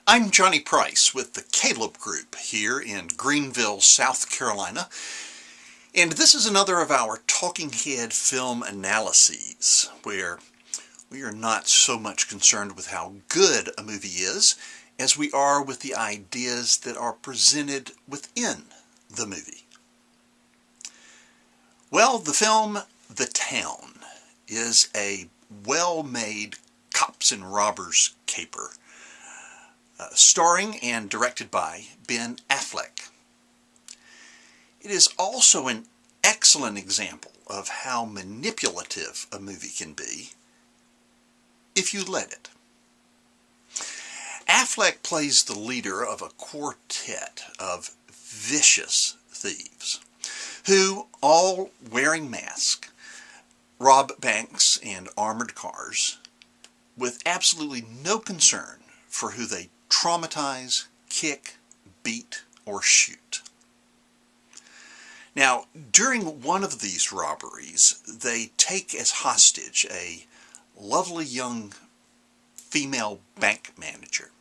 I'm Johnny Price with the Caleb Group here in Greenville, South Carolina, and this is another of our Talking Head film analyses where we are not so much concerned with how good a movie is as we are with the ideas that are presented within the movie. Well, the film The Town is a well-made cops and robbers caper, starring and directed by Ben Affleck. It is also an excellent example of how manipulative a movie can be if you let it. Affleck plays the leader of a quartet of vicious thieves who, all wearing masks, rob banks and armored cars with absolutely no concern for who they traumatize, kick, beat, or shoot. Now, during one of these robberies, they take as hostage a lovely young female bank manager,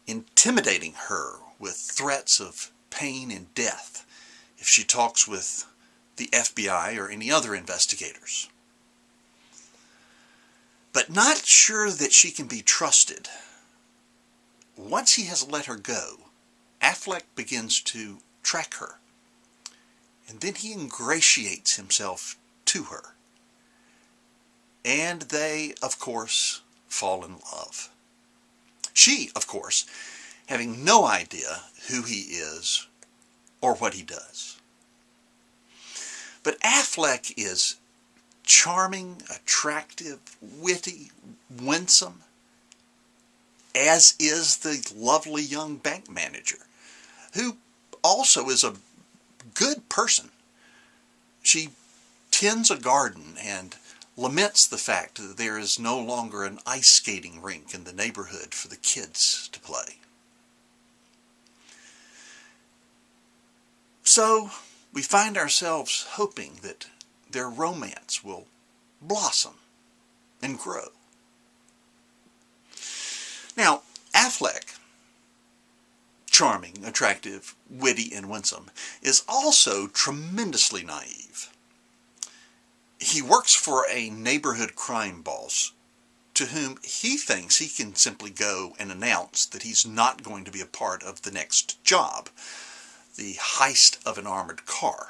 intimidating her with threats of pain and death if she talks with the FBI or any other investigators. But not sure that she can be trusted, once he has let her go, Affleck begins to track her, and then he ingratiates himself to her. And they, of course, fall in love. She, of course, having no idea who he is or what he does. But Affleck is charming, attractive, witty, winsome, as is the lovely young bank manager, who also is a good person. She tends a garden and laments the fact that there is no longer an ice skating rink in the neighborhood for the kids to play. So we find ourselves hoping that their romance will blossom and grow. Now, Affleck, charming, attractive, witty, and winsome, is also tremendously naive. He works for a neighborhood crime boss to whom he thinks he can simply go and announce that he's not going to be a part of the next job, the heist of an armored car.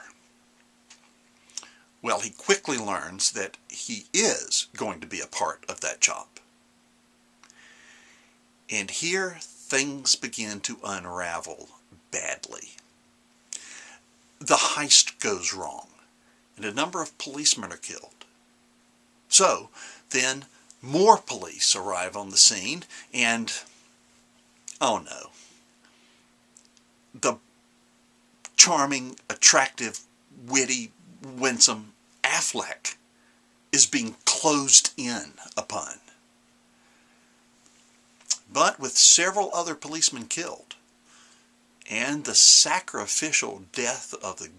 Well, he quickly learns that he is going to be a part of that job. And here things begin to unravel badly. The heist goes wrong, and a number of policemen are killed. So, then, more police arrive on the scene, and, oh no, the charming, attractive, witty, winsome Affleck is being closed in upon. But with several other policemen killed, and the sacrificial death of the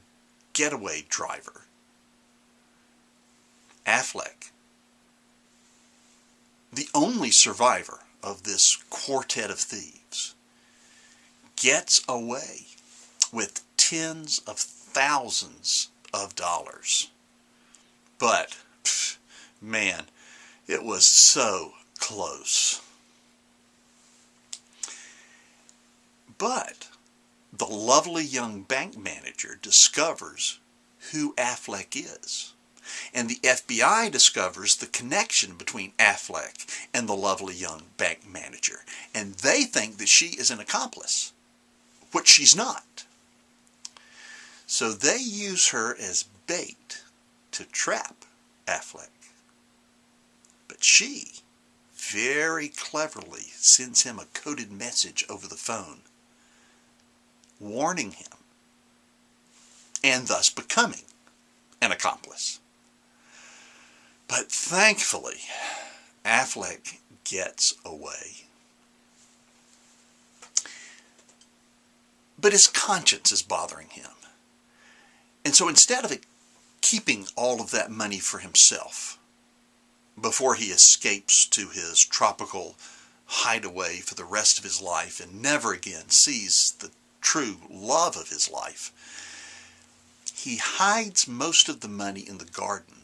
getaway driver, Affleck, the only survivor of this quartet of thieves, gets away with tens of thousands of dollars. But, man, it was so close. But the lovely young bank manager discovers who Affleck is. And the FBI discovers the connection between Affleck and the lovely young bank manager. And they think that she is an accomplice, which she's not. So they use her as bait to trap Affleck. But she very cleverly sends him a coded message over the phone, warning him, and thus becoming an accomplice. But thankfully, Affleck gets away. But his conscience is bothering him. And so instead of keeping all of that money for himself before he escapes to his tropical hideaway for the rest of his life and never again sees the true love of his life, he hides most of the money in the garden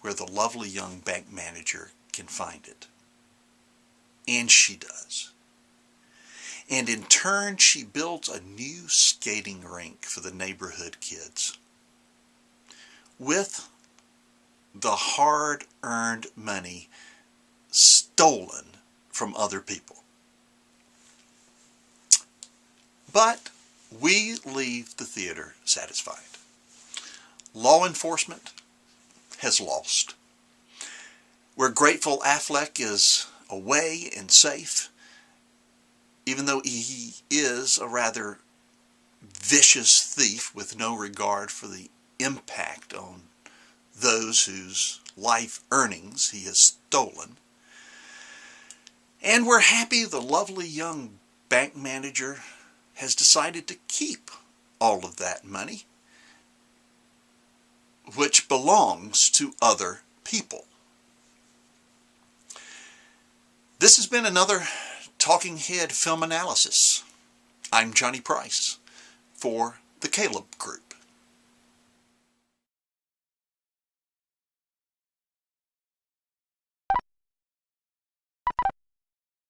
where the lovely young bank manager can find it. And she does. And in turn, she builds a new skating rink for the neighborhood kids with the hard-earned money stolen from other people. But we leave the theater satisfied. Law enforcement has lost. We're grateful Affleck is away and safe, even though he is a rather vicious thief with no regard for the impact on those whose life earnings he has stolen. And we're happy the lovely young bank manager has decided to keep all of that money, which belongs to other people. This has been another Talking Head Film Analysis. I'm Johnny Price for the Caleb Group.